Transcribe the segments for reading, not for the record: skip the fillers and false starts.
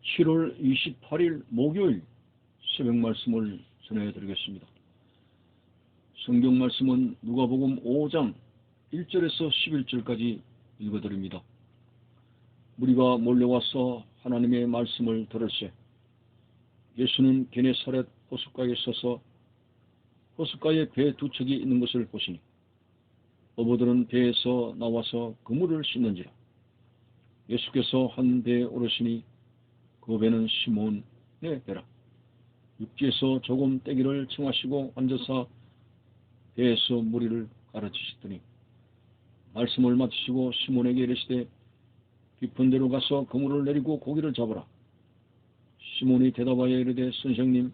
7월 28일 목요일 새벽 말씀을 전해드리겠습니다. 성경 말씀은 누가복음 5장 1절에서 11절까지 읽어드립니다. 무리가 몰려와서 하나님의 말씀을 들을새 예수는 게네사렛 호숫가에 서서 호숫가에 배 두 척이 있는 것을 보시니 어부들은 배에서 나와서 그물을 씻는지라. 예수께서 한 배에 오르시니 그 배는 시몬의 배라. 육지에서 조금 떼기를 청하시고 앉아서 배에서 무리를 가르치시더니 말씀을 마치시고 시몬에게 이르시되 깊은 데로 가서 그물을 내리고 고기를 잡으라. 시몬이 대답하여 이르되 선생님,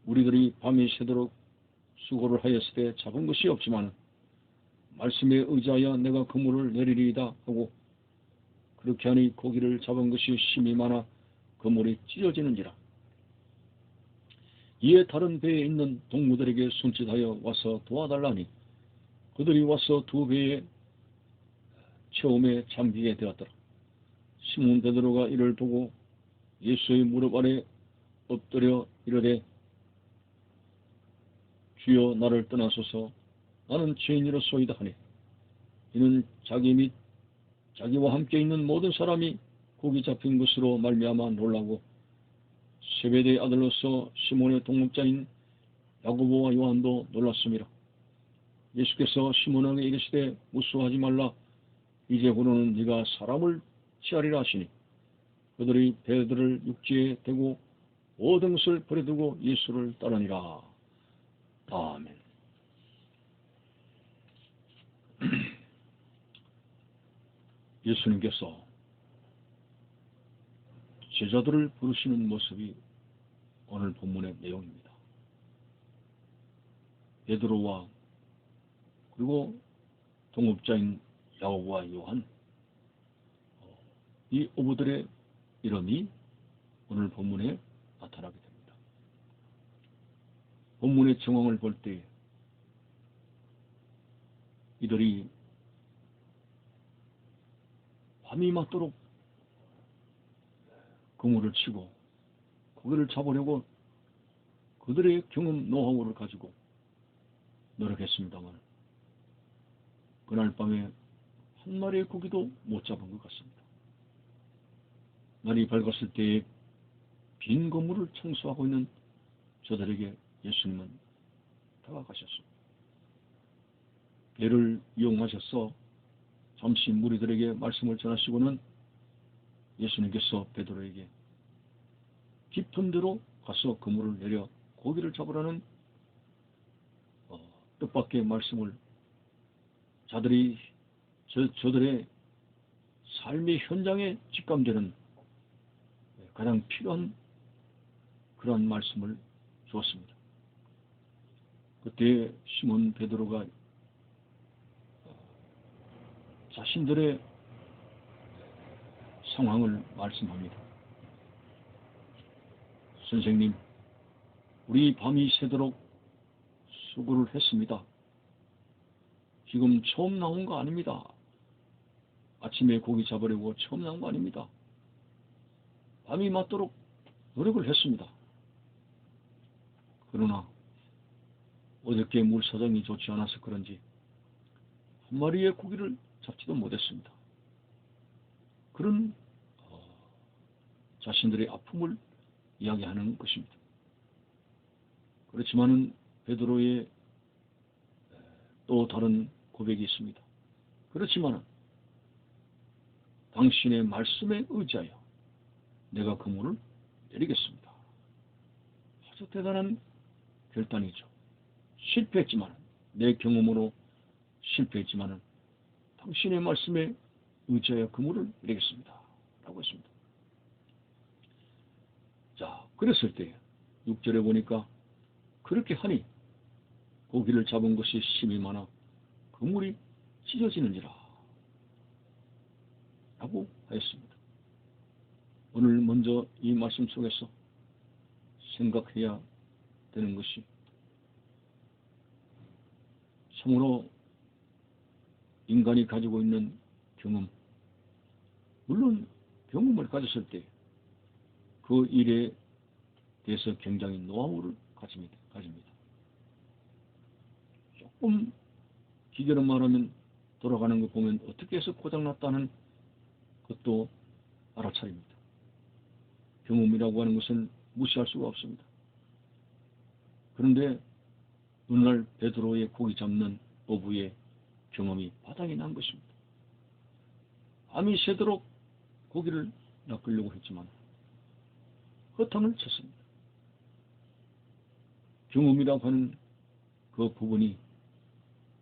우리들이 밤이 새도록 수고를 하였으되 잡은 것이 없지만 말씀에 의지하여 내가 그물을 내리리이다 하고 그렇게 하니 고기를 잡은 것이 심히 많아 그물이 찢어지는지라. 이에 다른 배에 있는 동무들에게 손짓하여 와서 도와달라니 그들이 와서 두 배에 처음에 잠기게 되었더라. 시몬 베드로가 이를 보고 예수의 무릎 아래 엎드려 이르되 주여 나를 떠나소서 나는 죄인이로소이다 하니 이는 자기 및 자기와 함께 있는 모든 사람이 고기 잡힌 것으로 말미암아 놀라고 세베대의 아들로서 시몬의 동목자인 야고보와 요한도 놀랐습니다. 예수께서 시몬에게 이르시되 무수하지 말라. 이제부로는 네가 사람을 취하리라 하시니 그들이 배들을 육지에 대고 모든 것을 버려두고 예수를 따르니라. 아멘. 예수님께서 제자들을 부르시는 모습이 오늘 본문의 내용입니다. 베드로와 그리고 동업자인 야고보와 요한, 이 어부들의 이름이 오늘 본문에 나타나게 됩니다. 본문의 정황을 볼 때 이들이 밤이 맞도록 그물을 치고 고기를 잡으려고 그들의 경험 노하우를 가지고 노력했습니다만 그날 밤에 한 마리의 고기도 못 잡은 것 같습니다. 날이 밝았을 때에 빈 건물을 청소하고 있는 저들에게 예수님은 다가가셨습니다. 배를 이용하셔서 잠시 무리들에게 말씀을 전하시고는 예수님께서 베드로에게 깊은 데로 가서 그물을 내려 고기를 잡으라는 뜻밖의 말씀을 저들의 삶의 현장에 직감되는 가장 필요한 그러한 말씀을 주었습니다. 그때 시몬 베드로가 자신들의 상황을 말씀합니다. 선생님, 우리 밤이 새도록 수고를 했습니다. 지금 처음 나온 거 아닙니다. 아침에 고기 잡으려고 처음 나온 거 아닙니다. 밤이 맞도록 노력을 했습니다. 그러나 어저께 물 사정이 좋지 않아서 그런지 한 마리의 고기를 잡지도 못했습니다. 그런 자신들의 아픔을 이야기하는 것입니다. 그렇지만은 베드로의 또 다른 고백이 있습니다. 그렇지만은 당신의 말씀에 의지하여 내가 그물을 내리겠습니다. 아주 대단한 결단이죠. 실패했지만 내 경험으로 실패했지만은 당신의 말씀에 의지하여 그물을 내리겠습니다. 라고 했습니다. 자, 그랬을 때 6절에 보니까 그렇게 하니 고기를 잡은 것이 심이 많아 그물이 찢어지는지라 라고 하였습니다. 오늘 먼저 이 말씀 속에서 생각해야 되는 것이 참으로 인간이 가지고 있는 경험, 물론 경험을 가졌을 때 그 일에 대해서 굉장히 노하우를 가집니다. 조금 기계로 말하면 돌아가는 거 보면 어떻게 해서 고장났다는 것도 알아차립니다. 경험이라고 하는 것은 무시할 수가 없습니다. 그런데 어느 날 베드로의 고기 잡는 어부의 경험이 바닥이 난 것입니다. 밤이 새도록 고기를 낚으려고 했지만 허탕을 쳤습니다. 경험이라고 하는 그 부분이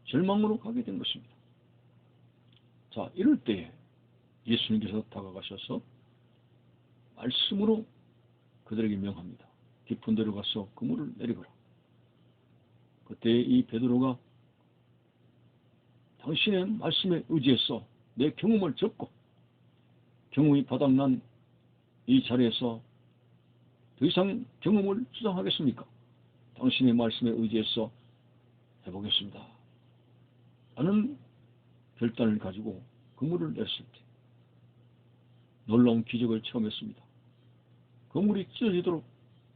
절망으로 가게 된 것입니다. 자, 이럴 때에 예수님께서 다가가셔서 말씀으로 그들에게 명합니다. 깊은 데로 가서 그물을 내리거라. 그때 이 베드로가 당신의 말씀에 의지해서 내 경험을 접고 경험이 바닥난 이 자리에서 더 이상 경험을 주장하겠습니까? 당신의 말씀에 의지해서 해보겠습니다. 라는 결단을 가지고 그물을 냈을 때 놀라운 기적을 체험했습니다. 그물이 찢어지도록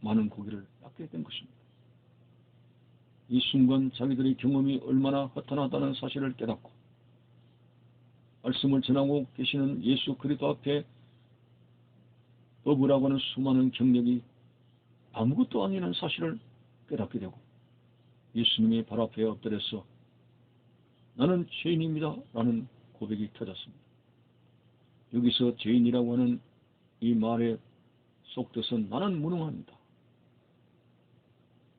많은 고기를 낚게 된 것입니다. 이 순간 자기들의 경험이 얼마나 허탄하다는 사실을 깨닫고 말씀을 전하고 계시는 예수 그리스도 앞에 어부라고 하는 수많은 경력이 아무것도 아니라는 사실을 깨닫게 되고 예수님의 발 앞에 엎드려서 나는 죄인입니다 라는 고백이 터졌습니다. 여기서 죄인이라고 하는 이 말의 속뜻은 나는 무능합니다.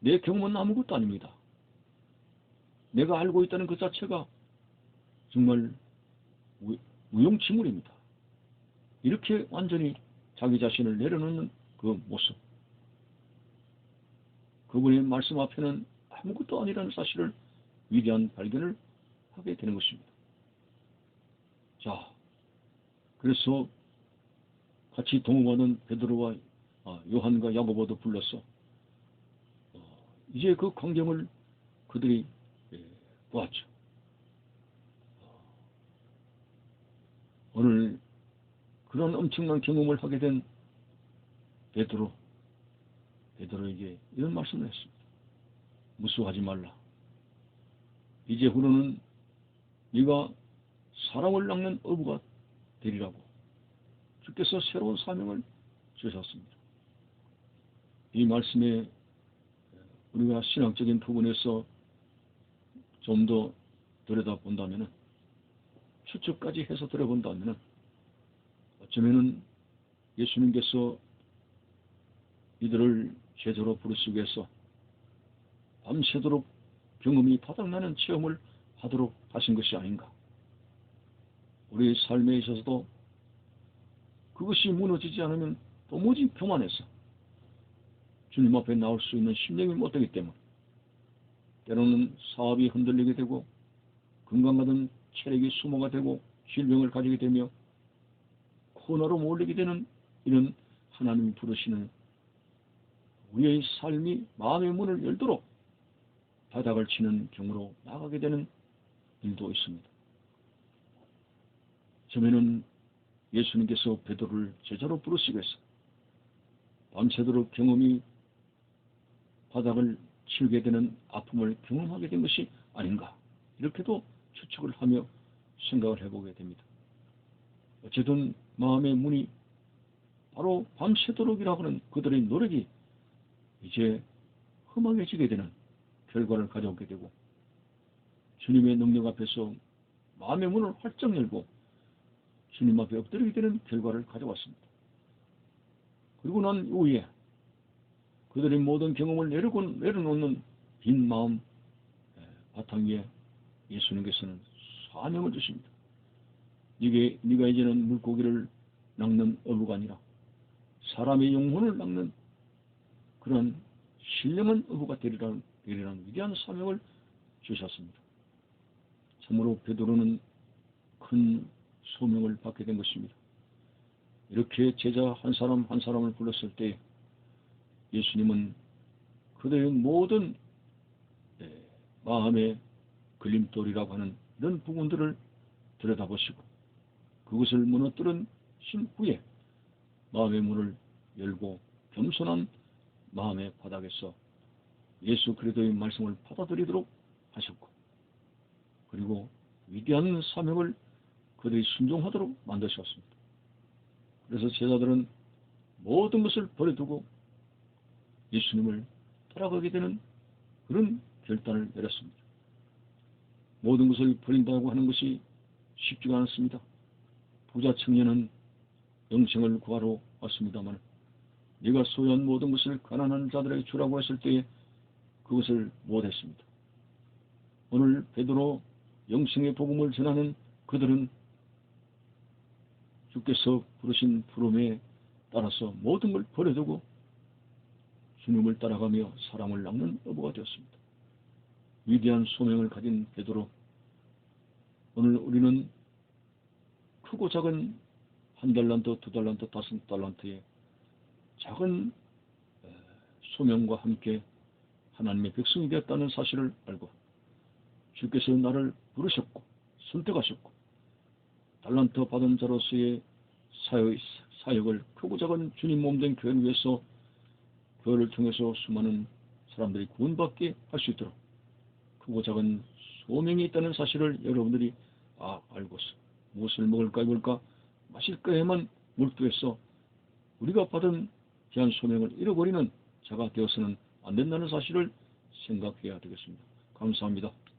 내 경험은 아무것도 아닙니다. 내가 알고 있다는 그 자체가 정말 무용지물입니다. 이렇게 완전히 자기 자신을 내려놓는 그 모습, 그분의 말씀 앞에는 아무것도 아니라는 사실을 위대한 발견을 하게 되는 것입니다. 자, 그래서 같이 동업하는 베드로와 요한과 야고보도 불러서 이제 그 광경을 그들이 보았죠. 오늘 그런 엄청난 경험을 하게 된 베드로에게 이런 말씀을 했습니다. 무수하지 말라. 이제 후로는 네가 사람을 낚는 어부가 되리라고 주께서 새로운 사명을 주셨습니다. 이 말씀에 우리가 신학적인 부분에서 좀 더 들여다본다면, 추측까지 해서 들여본다면, 어쩌면은 예수님께서 이들을 제자로 부르시기 위해서 밤새도록 경험이 바닥나는 체험을 하도록 하신 것이 아닌가. 우리의 삶에 있어서도 그것이 무너지지 않으면 도무지 교만해서 주님 앞에 나올 수 있는 심령이 못되기 때문에 때로는 사업이 흔들리게 되고 건강하던 체력이 수모가 되고 질병을 가지게 되며 코너로 몰리게 되는 이런 하나님이 부르시는 우리의 삶이 마음의 문을 열도록 바닥을 치는 경우로 나가게 되는 일도 있습니다. 처음에는 예수님께서 베드로를 제자로 부르시기 위해서 밤새도록 경험이 바닥을 치우게 되는 아픔을 경험하게 된 것이 아닌가, 이렇게도 추측을 하며 생각을 해보게 됩니다. 어쨌든 마음의 문이 바로 밤새도록이라고 하는 그들의 노력이 이제 험하게지게 되는 결과를 가져오게 되고 주님의 능력 앞에서 마음의 문을 활짝 열고 주님 앞에 엎드리게 되는 결과를 가져왔습니다. 그리고 난 이후에 그들의 모든 경험을 내려놓는 빈 마음 바탕 위에 예수님께서는 사명을 주십니다. 네가 이제는 물고기를 낚는 어부가 아니라 사람의 영혼을 낚는 그런 신령한 어부가 되리라는 위대한 사명을 주셨습니다. 참으로 베드로는 큰 소명을 받게 된 것입니다. 이렇게 제자 한 사람 한 사람을 불렀을 때 예수님은 그들의 모든 마음의 걸림돌이라고 하는 이런 부분들을 들여다보시고 그것을 무너뜨린 후에 마음의 문을 열고 겸손한 마음의 바닥에서 예수 그리스도의 말씀을 받아들이도록 하셨고, 그리고 위대한 사명을 그들이 순종하도록 만드셨습니다. 그래서 제자들은 모든 것을 버려두고 예수님을 따라가게 되는 그런 결단을 내렸습니다. 모든 것을 버린다고 하는 것이 쉽지가 않습니다. 부자 청년은 영생을 구하러 왔습니다만, 네가 소유한 모든 것을 가난한 자들에게 주라고 했을 때에 그것을 못했습니다. 오늘 베드로 영생의 복음을 전하는 그들은 주께서 부르신 부름에 따라서 모든 걸 버려두고 주님을 따라가며 사람을 낚는 어부가 되었습니다. 위대한 소명을 가진 베드로, 오늘 우리는 크고 작은 1달란트, 2달란트, 5달란트의 작은 소명과 함께 하나님의 백성이 되었다는 사실을 알고, 주께서 나를 부르셨고 선택하셨고 달란트 받은 자로서의 사역을 크고 작은 주님 몸된 교회를 위해서, 교회를 통해서 수많은 사람들이 구원받게 할 수 있도록 크고 작은 소명이 있다는 사실을 여러분들이 알고서 무엇을 먹을까 입을까 마실까에만 몰두해서 우리가 받은 귀한 소명을 잃어버리는 자가 되어서는 안 된다는 사실을 생각해야 되겠습니다. 감사합니다.